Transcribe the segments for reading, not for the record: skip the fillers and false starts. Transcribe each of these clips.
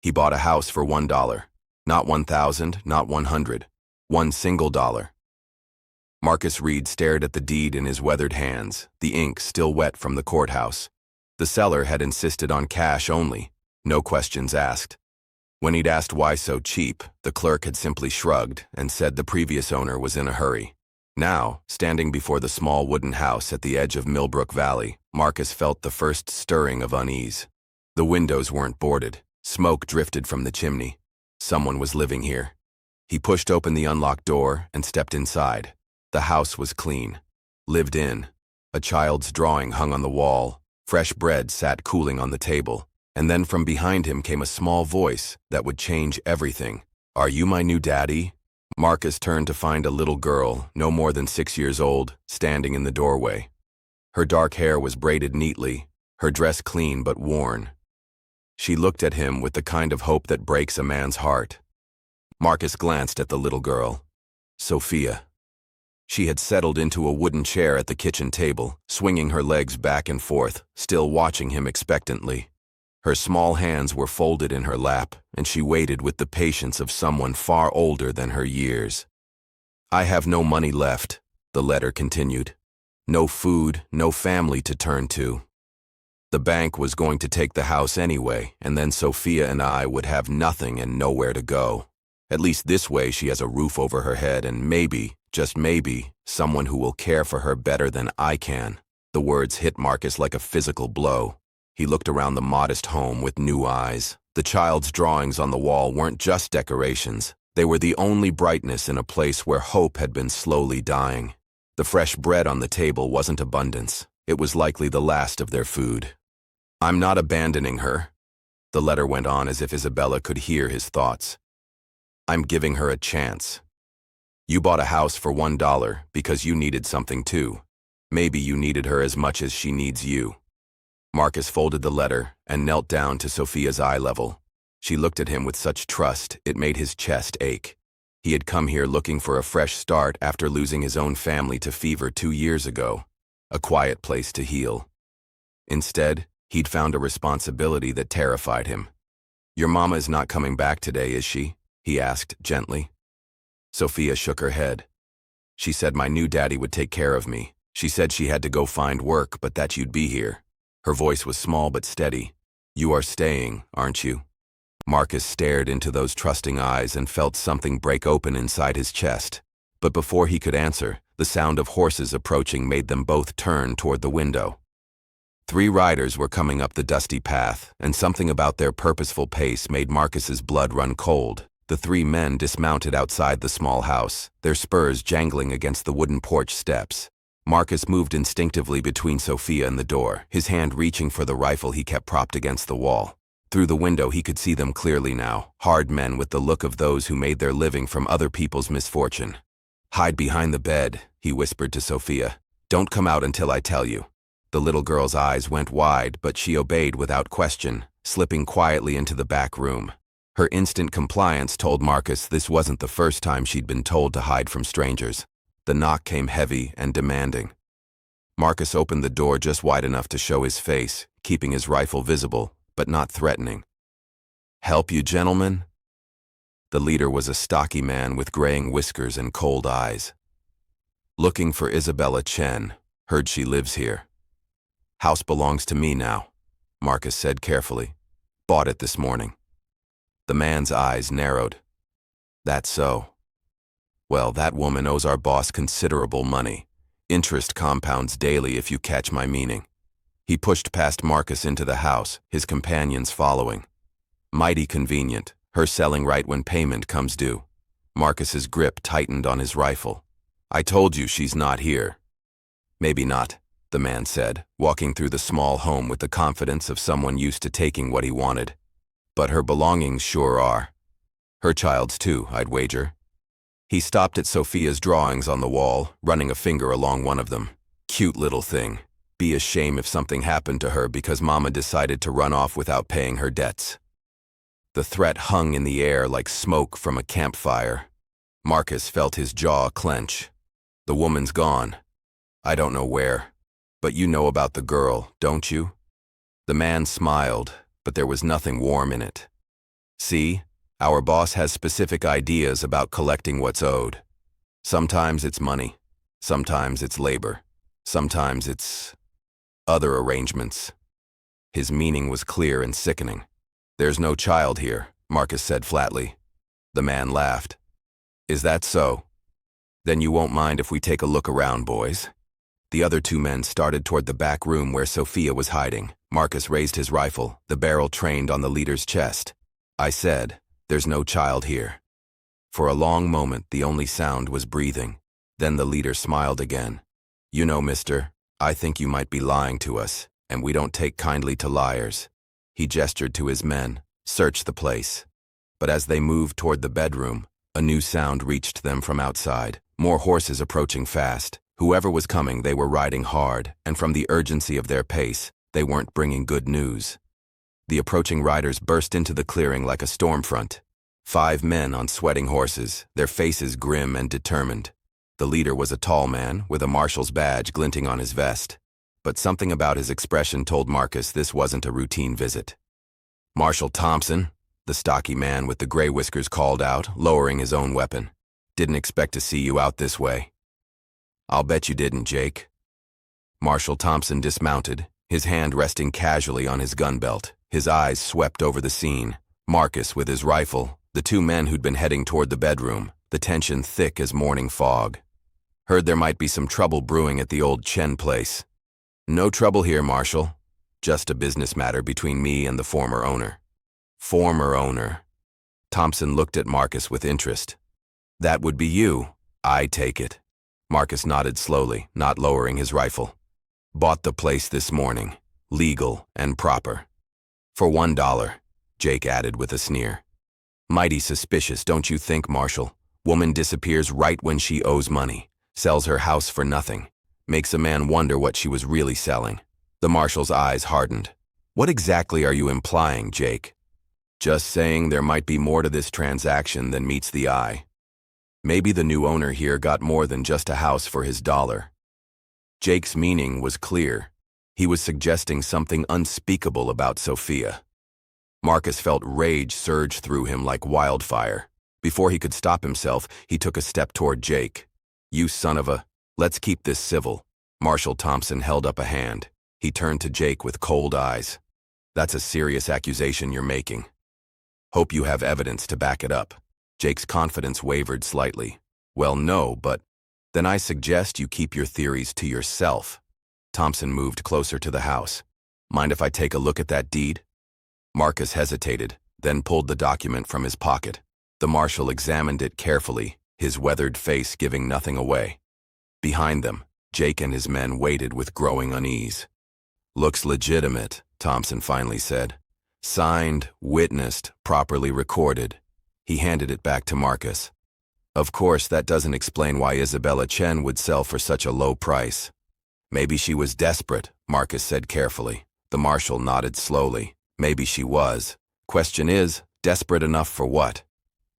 He bought a house for $1. Not 1,000, not 100. One single dollar. Marcus Reed stared at the deed in his weathered hands, the ink still wet from the courthouse. The seller had insisted on cash only, no questions asked. When he'd asked why so cheap, the clerk had simply shrugged and said the previous owner was in a hurry. Now, standing before the small wooden house at the edge of Millbrook Valley, Marcus felt the first stirring of unease. The windows weren't boarded. Smoke drifted from the chimney. Someone was living here. He pushed open the unlocked door and stepped inside. The house was clean. Lived in. A child's drawing hung on the wall. Fresh bread sat cooling on the table. And then from behind him came a small voice that would change everything. "Are you my new daddy?" Marcus turned to find a little girl, no more than 6 years old, standing in the doorway. Her dark hair was braided neatly, her dress clean but worn. She looked at him with the kind of hope that breaks a man's heart. Marcus glanced at the little girl. Sophia. She had settled into a wooden chair at the kitchen table, swinging her legs back and forth, still watching him expectantly. Her small hands were folded in her lap, and she waited with the patience of someone far older than her years. "I have no money left," the letter continued. "No food, no family to turn to. The bank was going to take the house anyway, and then Sophia and I would have nothing and nowhere to go. At least this way she has a roof over her head and maybe, just maybe, someone who will care for her better than I can." The words hit Marcus like a physical blow. He looked around the modest home with new eyes. The child's drawings on the wall weren't just decorations. They were the only brightness in a place where hope had been slowly dying. The fresh bread on the table wasn't abundance. It was likely the last of their food. "I'm not abandoning her." The letter went on as if Isabella could hear his thoughts. "I'm giving her a chance. You bought a house for $1 because you needed something too. Maybe you needed her as much as she needs you." Marcus folded the letter and knelt down to Sophia's eye level. She looked at him with such trust it made his chest ache. He had come here looking for a fresh start after losing his own family to fever 2 years ago. A quiet place to heal. Instead, he'd found a responsibility that terrified him. "Your mama is not coming back today, is she?" he asked gently. Sophia shook her head. "She said my new daddy would take care of me. She said she had to go find work, but that you'd be here." Her voice was small but steady. "You are staying, aren't you?" Marcus stared into those trusting eyes and felt something break open inside his chest. But before he could answer, the sound of horses approaching made them both turn toward the window. 3 riders were coming up the dusty path, and something about their purposeful pace made Marcus's blood run cold. The 3 men dismounted outside the small house, their spurs jangling against the wooden porch steps. Marcus moved instinctively between Sophia and the door, his hand reaching for the rifle he kept propped against the wall. Through the window he could see them clearly now, hard men with the look of those who made their living from other people's misfortune. "Hide behind the bed," he whispered to Sophia. "Don't come out until I tell you." The little girl's eyes went wide, but she obeyed without question, slipping quietly into the back room. Her instant compliance told Marcus this wasn't the first time she'd been told to hide from strangers. The knock came heavy and demanding. Marcus opened the door just wide enough to show his face, keeping his rifle visible, but not threatening. "Help you, gentlemen?" The leader was a stocky man with graying whiskers and cold eyes. "Looking for Isabella Chen. Heard she lives here." "House belongs to me now," Marcus said carefully. "Bought it this morning." The man's eyes narrowed. "That's so. Well, that woman owes our boss considerable money. Interest compounds daily if you catch my meaning." He pushed past Marcus into the house, his companions following. "Mighty convenient, her selling right when payment comes due." Marcus's grip tightened on his rifle. "I told you she's not here." "Maybe not," the man said, walking through the small home with the confidence of someone used to taking what he wanted. "But her belongings sure are. Her child's too, I'd wager." He stopped at Sophia's drawings on the wall, running a finger along one of them. "Cute little thing. Be a shame if something happened to her because Mama decided to run off without paying her debts." The threat hung in the air like smoke from a campfire. Marcus felt his jaw clench. "The woman's gone. I don't know where. But you know about the girl, don't you?" The man smiled, but there was nothing warm in it. See, our boss has specific ideas about collecting what's owed. Sometimes it's money, sometimes it's labor, sometimes it's other arrangements. His meaning was clear and sickening. There's no child here, Marcus said flatly. The man laughed. Is that so? Then you won't mind if we take a look around, boys. The other two men started toward the back room where Sophia was hiding. Marcus raised his rifle, the barrel trained on the leader's chest. I said, there's no child here. For a long moment, the only sound was breathing. Then the leader smiled again. You know, mister, I think you might be lying to us, and we don't take kindly to liars. He gestured to his men. Search the place. But as they moved toward the bedroom, a new sound reached them from outside. More horses approaching fast. Whoever was coming, they were riding hard, and from the urgency of their pace, they weren't bringing good news. The approaching riders burst into the clearing like a storm front. 5 men on sweating horses, their faces grim and determined. The leader was a tall man, with a marshal's badge glinting on his vest. But something about his expression told Marcus this wasn't a routine visit. Marshal Thompson, the stocky man with the gray whiskers called out, lowering his own weapon. Didn't expect to see you out this way. I'll bet you didn't, Jake. Marshal Thompson dismounted, his hand resting casually on his gun belt. His eyes swept over the scene. Marcus with his rifle, the 2 men who'd been heading toward the bedroom, the tension thick as morning fog. Heard there might be some trouble brewing at the old Chen place. No trouble here, Marshal. Just a business matter between me and the former owner. Former owner. Thompson looked at Marcus with interest. That would be you, I take it. Marcus nodded slowly, not lowering his rifle. Bought the place this morning. Legal and proper. For $1, Jake added with a sneer. Mighty suspicious, don't you think, Marshal? Woman disappears right when she owes money. Sells her house for nothing. Makes a man wonder what she was really selling. The Marshal's eyes hardened. What exactly are you implying, Jake? Just saying there might be more to this transaction than meets the eye. Maybe the new owner here got more than just a house for his dollar. Jake's meaning was clear. He was suggesting something unspeakable about Sophia. Marcus felt rage surge through him like wildfire. Before he could stop himself, he took a step toward Jake. You son of a... Let's keep this civil. Marshal Thompson held up a hand. He turned to Jake with cold eyes. That's a serious accusation you're making. Hope you have evidence to back it up. Jake's confidence wavered slightly. Well, no, but... Then I suggest you keep your theories to yourself. Thompson moved closer to the house. Mind if I take a look at that deed? Marcus hesitated, then pulled the document from his pocket. The marshal examined it carefully, his weathered face giving nothing away. Behind them, Jake and his men waited with growing unease. Looks legitimate, Thompson finally said. Signed, witnessed, properly recorded. He handed it back to Marcus. Of course, that doesn't explain why Isabella Chen would sell for such a low price. Maybe she was desperate, Marcus said carefully. The marshal nodded slowly. Maybe she was. Question is, desperate enough for what?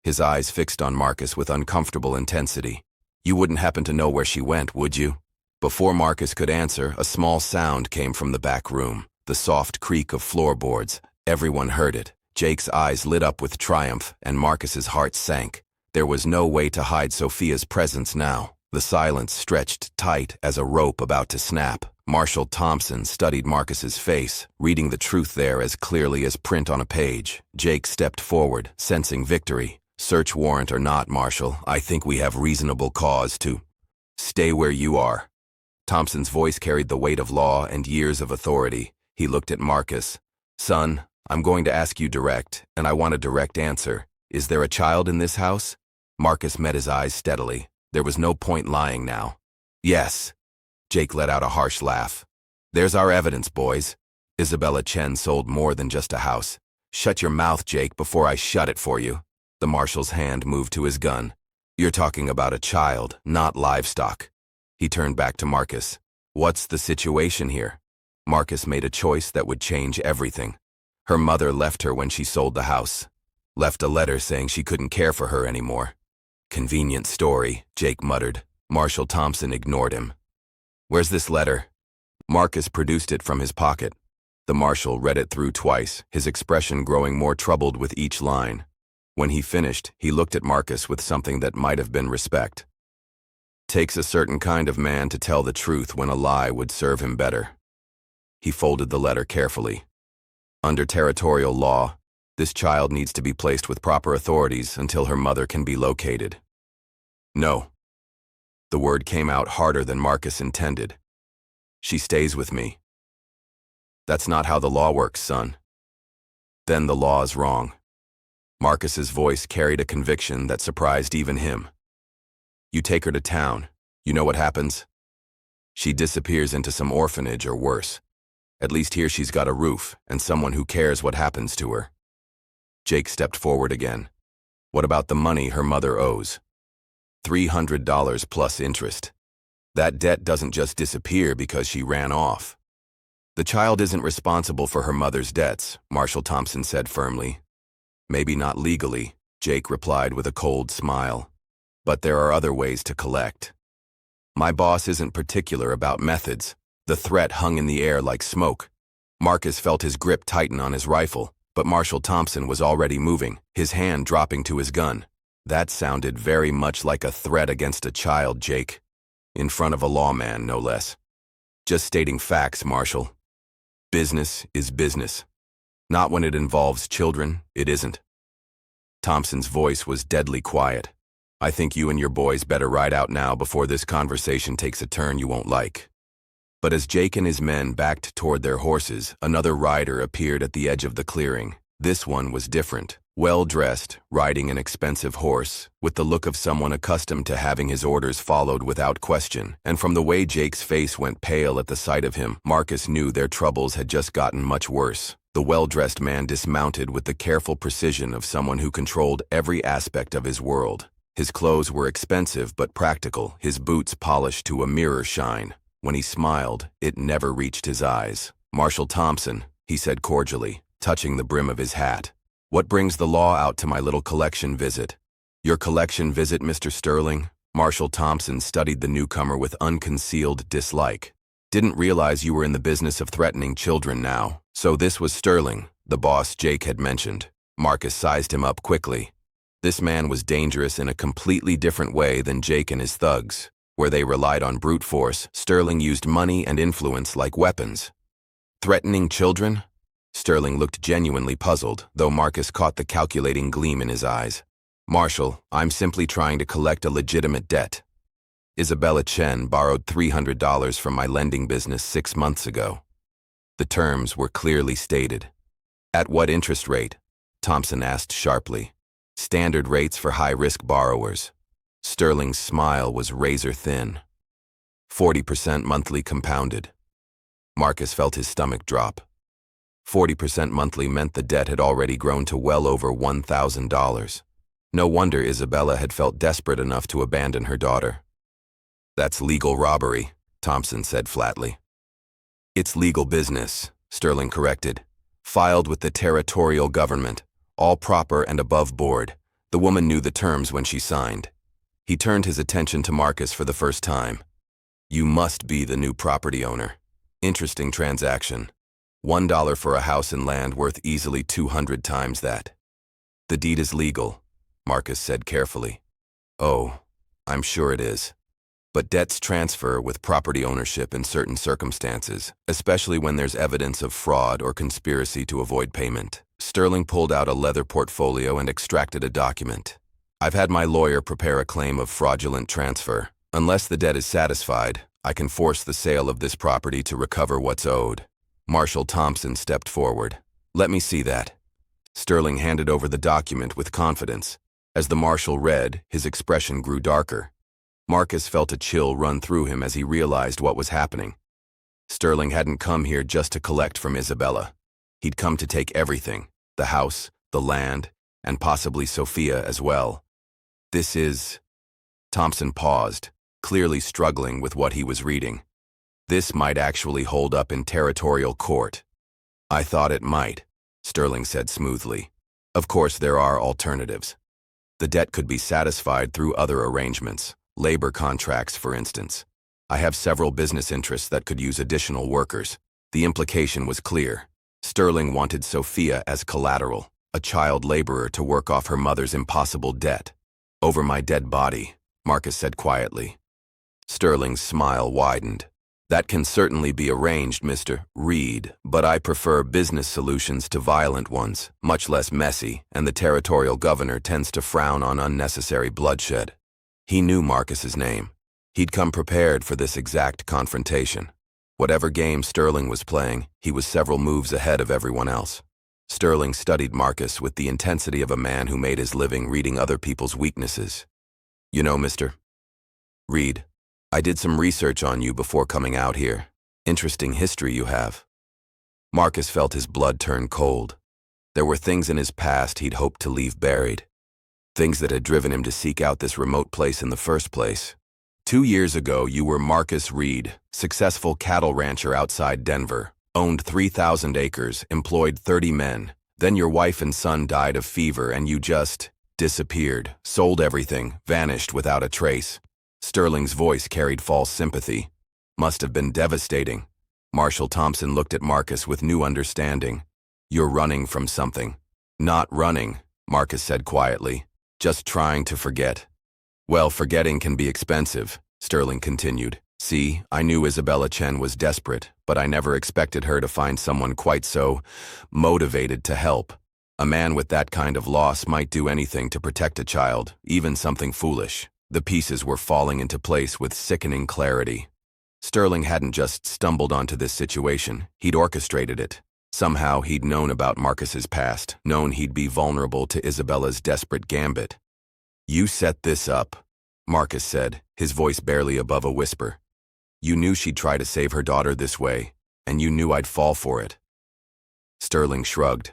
His eyes fixed on Marcus with uncomfortable intensity. You wouldn't happen to know where she went, would you? Before Marcus could answer, a small sound came from the back room. The soft creak of floorboards. Everyone heard it. Jake's eyes lit up with triumph, and Marcus's heart sank. There was no way to hide Sophia's presence now. The silence stretched tight as a rope about to snap. Marshal Thompson studied Marcus's face, reading the truth there as clearly as print on a page. Jake stepped forward, sensing victory. Search warrant or not, Marshal, I think we have reasonable cause to... Stay where you are. Thompson's voice carried the weight of law and years of authority. He looked at Marcus. Son, I'm going to ask you direct, and I want a direct answer. Is there a child in this house? Marcus met his eyes steadily. There was no point lying now. Yes. Jake let out a harsh laugh. There's our evidence, boys. Isabella Chen sold more than just a house. Shut your mouth, Jake, before I shut it for you. The marshal's hand moved to his gun. You're talking about a child, not livestock. He turned back to Marcus. What's the situation here? Marcus made a choice that would change everything. Her mother left her when she sold the house. Left a letter saying she couldn't care for her anymore. Convenient story, Jake muttered. Marshal Thompson ignored him. Where's this letter? Marcus produced it from his pocket. The marshal read it through twice, his expression growing more troubled with each line. When he finished, he looked at Marcus with something that might have been respect. Takes a certain kind of man to tell the truth when a lie would serve him better. He folded the letter carefully. Under territorial law, this child needs to be placed with proper authorities until her mother can be located. No. The word came out harder than Marcus intended. She stays with me. That's not how the law works, son. Then the law is wrong. Marcus's voice carried a conviction that surprised even him. You take her to town. You know what happens? She disappears into some orphanage or worse. At least here she's got a roof and someone who cares what happens to her. Jake stepped forward again. What about the money her mother owes? $300 plus interest. That debt doesn't just disappear because she ran off. The child isn't responsible for her mother's debts, Marshal Thompson said firmly. Maybe not legally, Jake replied with a cold smile. But there are other ways to collect. My boss isn't particular about methods. The threat hung in the air like smoke. Marcus felt his grip tighten on his rifle, but Marshal Thompson was already moving, his hand dropping to his gun. That sounded very much like a threat against a child, Jake. In front of a lawman, no less. Just stating facts, Marshal. Business is business. Not when it involves children, it isn't. Thompson's voice was deadly quiet. I think you and your boys better ride out now before this conversation takes a turn you won't like. But as Jake and his men backed toward their horses, another rider appeared at the edge of the clearing. This one was different. Well-dressed, riding an expensive horse, with the look of someone accustomed to having his orders followed without question, and from the way Jake's face went pale at the sight of him, Marcus knew their troubles had just gotten much worse. The well-dressed man dismounted with the careful precision of someone who controlled every aspect of his world. His clothes were expensive but practical, his boots polished to a mirror shine. When he smiled, it never reached his eyes. Marshal Thompson, he said cordially, touching the brim of his hat. What brings the law out to my little collection visit? Your collection visit, Mr. Sterling? Marshal Thompson studied the newcomer with unconcealed dislike. Didn't realize you were in the business of threatening children now. So this was Sterling, the boss Jake had mentioned. Marcus sized him up quickly. This man was dangerous in a completely different way than Jake and his thugs. Where they relied on brute force, Sterling used money and influence like weapons. Threatening children? Sterling looked genuinely puzzled, though Marcus caught the calculating gleam in his eyes. Marshal, I'm simply trying to collect a legitimate debt. Isabella Chen borrowed $300 from my lending business 6 months ago. The terms were clearly stated. At what interest rate? Thompson asked sharply. Standard rates for high-risk borrowers. Sterling's smile was razor-thin. 40% monthly compounded. Marcus felt his stomach drop. 40% monthly meant the debt had already grown to well over $1,000. No wonder Isabella had felt desperate enough to abandon her daughter. That's legal robbery, Thompson said flatly. It's legal business, Sterling corrected. Filed with the territorial government, all proper and above board. The woman knew the terms when she signed. He turned his attention to Marcus for the first time. You must be the new property owner. Interesting transaction. $1 for a house and land worth easily 200 times that. The deed is legal, Marcus said carefully. Oh, I'm sure it is. But debts transfer with property ownership in certain circumstances, especially when there's evidence of fraud or conspiracy to avoid payment. Sterling pulled out a leather portfolio and extracted a document. I've had my lawyer prepare a claim of fraudulent transfer. Unless the debt is satisfied, I can force the sale of this property to recover what's owed. Marshal Thompson stepped forward. Let me see that. Sterling handed over the document with confidence. As the marshal read, his expression grew darker. Marcus felt a chill run through him as he realized what was happening. Sterling hadn't come here just to collect from Isabella. He'd come to take everything, the house, the land, and possibly Sophia as well. This is... Thompson paused, clearly struggling with what he was reading. This might actually hold up in territorial court. I thought it might, Sterling said smoothly. Of course, there are alternatives. The debt could be satisfied through other arrangements, labor contracts, for instance. I have several business interests that could use additional workers. The implication was clear. Sterling wanted Sophia as collateral, a child laborer to work off her mother's impossible debt. "Over my dead body," Marcus said quietly. Sterling's smile widened. "That can certainly be arranged, Mr. Reed, but I prefer business solutions to violent ones, much less messy, and the territorial governor tends to frown on unnecessary bloodshed." He knew Marcus's name. He'd come prepared for this exact confrontation. Whatever game Sterling was playing, he was several moves ahead of everyone else. Sterling studied Marcus with the intensity of a man who made his living reading other people's weaknesses. "You know, Mr. Reed, I did some research on you before coming out here. Interesting history you have." Marcus felt his blood turn cold. There were things in his past he'd hoped to leave buried. Things that had driven him to seek out this remote place in the first place. 2 years ago, you were Marcus Reed, successful cattle rancher outside Denver, owned 3,000 acres, employed 30 men. Then your wife and son died of fever and you just disappeared, sold everything, vanished without a trace. Sterling's voice carried false sympathy. "Must have been devastating." Marshall Thompson looked at Marcus with new understanding. "You're running from something." "Not running," Marcus said quietly. "Just trying to forget." "Well, forgetting can be expensive," Sterling continued. "See, I knew Isabella Chen was desperate, but I never expected her to find someone quite so motivated to help. A man with that kind of loss might do anything to protect a child, even something foolish." The pieces were falling into place with sickening clarity. Sterling hadn't just stumbled onto this situation, he'd orchestrated it. Somehow he'd known about Marcus's past, known he'd be vulnerable to Isabella's desperate gambit. "You set this up," Marcus said, his voice barely above a whisper. "You knew she'd try to save her daughter this way, and you knew I'd fall for it." Sterling shrugged.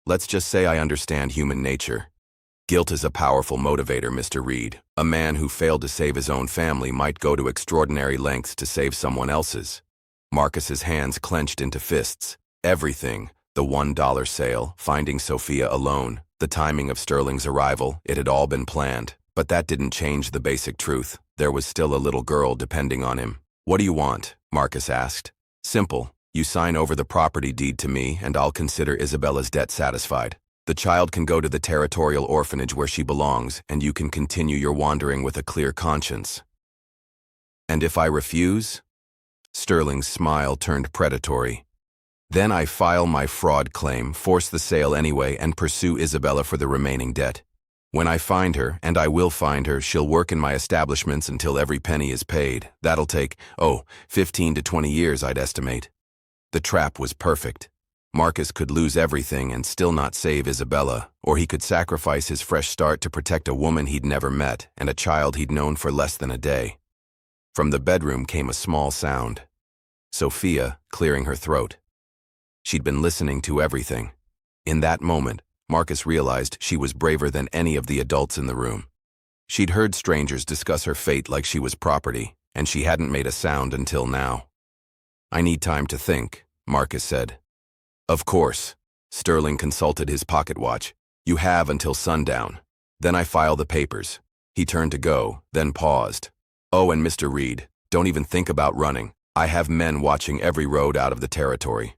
"Let's just say I understand human nature. Guilt is a powerful motivator, Mr. Reed. A man who failed to save his own family might go to extraordinary lengths to save someone else's." Marcus's hands clenched into fists. Everything, the $1 sale, finding Sophia alone, the timing of Sterling's arrival, it had all been planned. But that didn't change the basic truth. There was still a little girl depending on him. "What do you want?" Marcus asked. "Simple. You sign over the property deed to me, and I'll consider Isabella's debt satisfied. The child can go to the territorial orphanage where she belongs, and you can continue your wandering with a clear conscience." "And if I refuse?" Sterling's smile turned predatory. "Then I file my fraud claim, force the sale anyway, and pursue Isabella for the remaining debt. When I find her, and I will find her, she'll work in my establishments until every penny is paid. That'll take, 15 to 20 years, I'd estimate." The trap was perfect. Marcus could lose everything and still not save Isabella, or he could sacrifice his fresh start to protect a woman he'd never met and a child he'd known for less than a day. From the bedroom came a small sound. Sophia, clearing her throat. She'd been listening to everything. In that moment, Marcus realized she was braver than any of the adults in the room. She'd heard strangers discuss her fate like she was property, and she hadn't made a sound until now. "I need time to think," Marcus said. "Of course." Sterling consulted his pocket watch. "You have until sundown. Then I file the papers." He turned to go, then paused. "Oh, and Mr. Reed, don't even think about running. I have men watching every road out of the territory."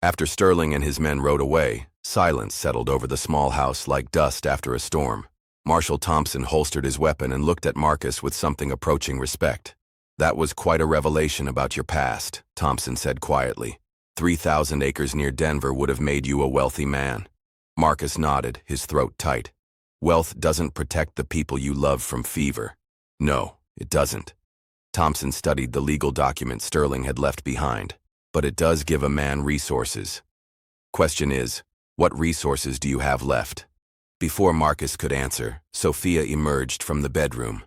After Sterling and his men rode away, silence settled over the small house like dust after a storm. Marshall Thompson holstered his weapon and looked at Marcus with something approaching respect. "That was quite a revelation about your past," Thompson said quietly. 3,000 acres near Denver would have made you a wealthy man." Marcus nodded, his throat tight. "Wealth doesn't protect the people you love from fever." "No, it doesn't." Thompson studied the legal document Sterling had left behind. "But it does give a man resources. Question is, what resources do you have left?" Before Marcus could answer, Sophia emerged from the bedroom.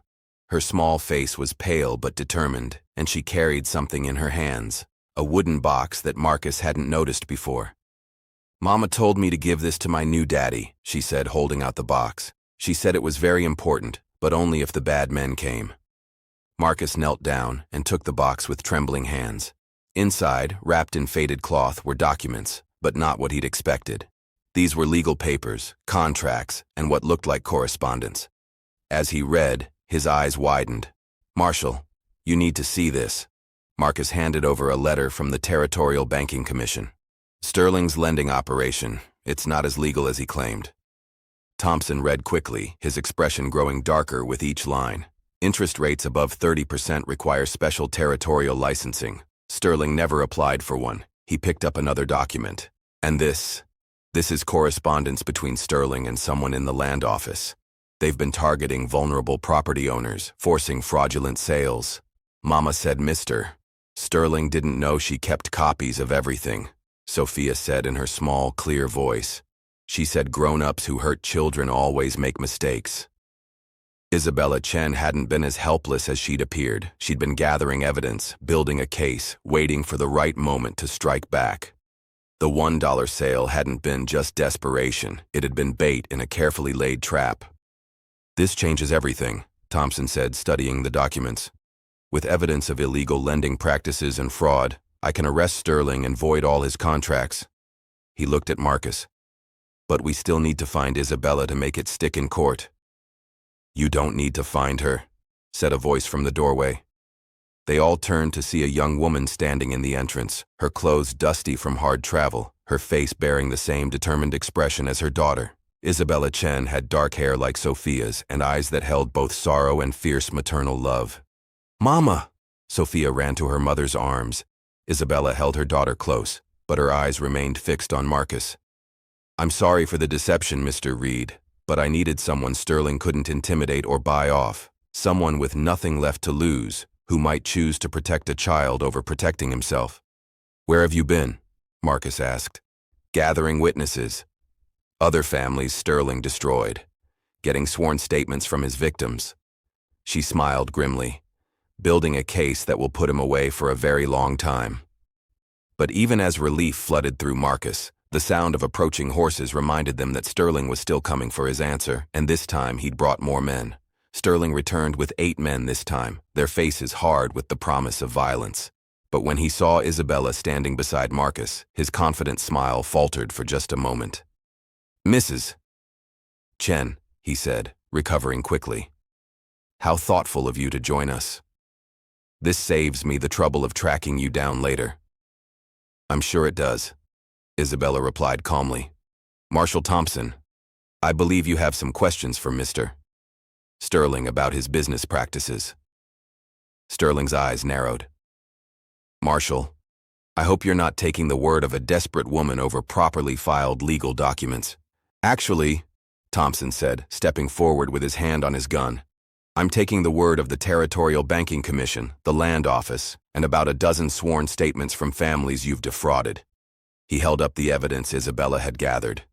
Her small face was pale but determined, and she carried something in her hands. A wooden box that Marcus hadn't noticed before. "Mama told me to give this to my new daddy," she said, holding out the box. "She said it was very important, but only if the bad men came." Marcus knelt down and took the box with trembling hands. Inside, wrapped in faded cloth, were documents, but not what he'd expected. These were legal papers, contracts, and what looked like correspondence. As he read, his eyes widened. "Marshall, you need to see this." Marcus handed over a letter from the Territorial Banking Commission. Sterling's lending operation. It's not as legal as he claimed. Thompson read quickly, his expression growing darker with each line. Interest rates above 30% require special territorial licensing. Sterling never applied for one. He picked up another document. And this is correspondence between Sterling and someone in the land office. They've been targeting vulnerable property owners, forcing fraudulent sales. Mama said Mr. Sterling didn't know she kept copies of everything, Sophia said in her small, clear voice. She said grown-ups who hurt children always make mistakes. Isabella Chen hadn't been as helpless as she'd appeared. She'd been gathering evidence, building a case, waiting for the right moment to strike back. The $1 sale hadn't been just desperation. It had been bait in a carefully laid trap. This changes everything, Thompson said, studying the documents. With evidence of illegal lending practices and fraud, I can arrest Sterling and void all his contracts. He looked at Marcus. But we still need to find Isabella to make it stick in court. You don't need to find her, said a voice from the doorway. They all turned to see a young woman standing in the entrance, her clothes dusty from hard travel, her face bearing the same determined expression as her daughter. Isabella Chen had dark hair like Sophia's and eyes that held both sorrow and fierce maternal love. Mama! Sophia ran to her mother's arms. Isabella held her daughter close, but her eyes remained fixed on Marcus. I'm sorry for the deception, Mr. Reed, but I needed someone Sterling couldn't intimidate or buy off, someone with nothing left to lose, who might choose to protect a child over protecting himself. Where have you been? Marcus asked. Gathering witnesses. Other families Sterling destroyed, getting sworn statements from his victims. She smiled grimly, building a case that will put him away for a very long time. But even as relief flooded through Marcus, the sound of approaching horses reminded them that Sterling was still coming for his answer, and this time he'd brought more men. Sterling returned with 8 men this time, their faces hard with the promise of violence. But when he saw Isabella standing beside Marcus, his confident smile faltered for just a moment. Mrs. Chen, he said, recovering quickly. How thoughtful of you to join us. This saves me the trouble of tracking you down later. I'm sure it does, Isabella replied calmly. Marshal Thompson, I believe you have some questions for Mr. Sterling about his business practices. Sterling's eyes narrowed. Marshal, I hope you're not taking the word of a desperate woman over properly filed legal documents. Actually, Thompson said, stepping forward with his hand on his gun, I'm taking the word of the Territorial Banking Commission, the Land Office, and about a dozen sworn statements from families you've defrauded. He held up the evidence Isabella had gathered.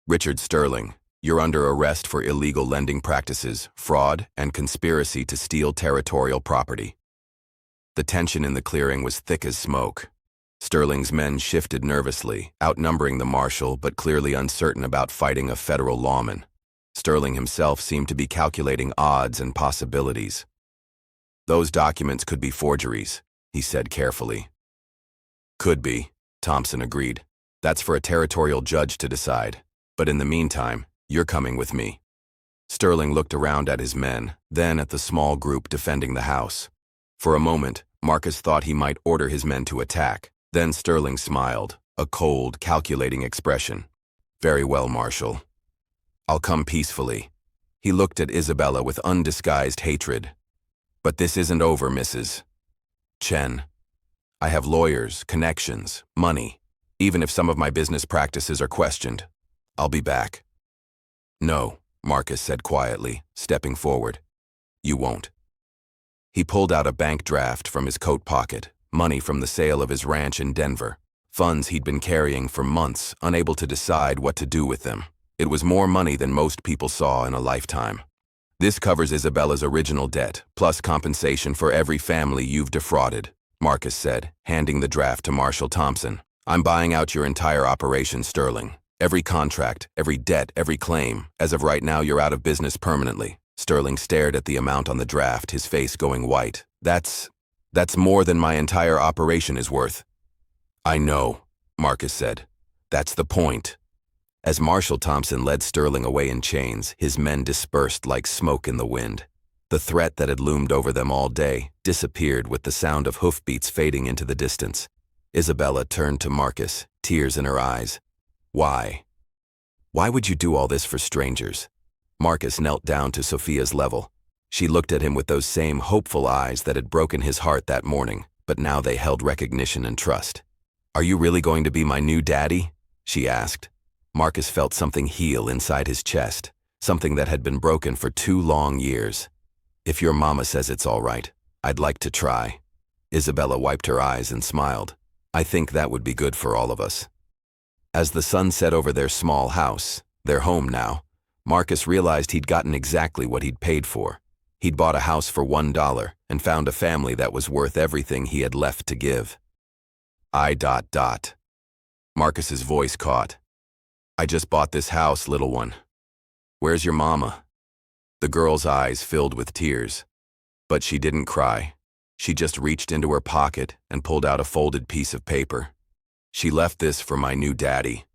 Richard Sterling, you're under arrest for illegal lending practices, fraud, and conspiracy to steal territorial property. The tension in the clearing was thick as smoke. Sterling's men shifted nervously, outnumbering the marshal but clearly uncertain about fighting a federal lawman. Sterling himself seemed to be calculating odds and possibilities. Those documents could be forgeries, he said carefully. Could be, Thompson agreed. That's for a territorial judge to decide. But in the meantime, you're coming with me. Sterling looked around at his men, then at the small group defending the house. For a moment, Marcus thought he might order his men to attack. Then Sterling smiled, a cold, calculating expression. Very well, Marshal. I'll come peacefully. He looked at Isabella with undisguised hatred. But this isn't over, Mrs. Chen. I have lawyers, connections, money. Even if some of my business practices are questioned, I'll be back. No, Marcus said quietly, stepping forward. You won't. He pulled out a bank draft from his coat pocket, money from the sale of his ranch in Denver, funds he'd been carrying for months, unable to decide what to do with them. It was more money than most people saw in a lifetime. This covers Isabella's original debt, plus compensation for every family you've defrauded, Marcus said, handing the draft to Marshal Thompson. I'm buying out your entire operation, Sterling. Every contract, every debt, every claim. As of right now, you're out of business permanently. Sterling stared at the amount on the draft, his face going white. That's more than my entire operation is worth. I know, Marcus said. That's the point. As Marshal Thompson led Sterling away in chains, his men dispersed like smoke in the wind. The threat that had loomed over them all day disappeared with the sound of hoofbeats fading into the distance. Isabella turned to Marcus, tears in her eyes. Why? Why would you do all this for strangers? Marcus knelt down to Sophia's level. She looked at him with those same hopeful eyes that had broken his heart that morning, but now they held recognition and trust. "Are you really going to be my new daddy?" she asked. Marcus felt something heal inside his chest, something that had been broken for 2 long years. "If your mama says it's all right, I'd like to try." Isabella wiped her eyes and smiled. "I think that would be good for all of us." As the sun set over their small house, their home now, Marcus realized he'd gotten exactly what he'd paid for. He'd bought a house for $1 and found a family that was worth everything he had left to give. Marcus's voice caught. "I just bought this house, little one. Where's your mama?" The girl's eyes filled with tears. But she didn't cry. She just reached into her pocket and pulled out a folded piece of paper. "She left this for my new daddy."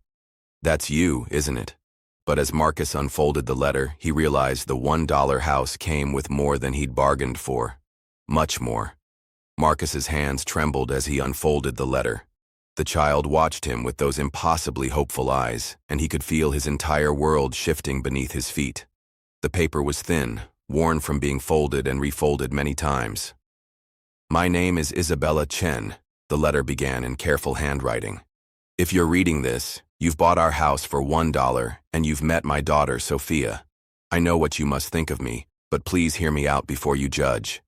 "That's you, isn't it?" But as Marcus unfolded the letter, he realized the $1 house came with more than he'd bargained for. Much more. Marcus's hands trembled as he unfolded the letter. The child watched him with those impossibly hopeful eyes, and he could feel his entire world shifting beneath his feet. The paper was thin, worn from being folded and refolded many times. "My name is Isabella Chen," the letter began in careful handwriting. "If you're reading this, you've bought our house for $1 and you've met my daughter, Sophia. I know what you must think of me, but please hear me out before you judge.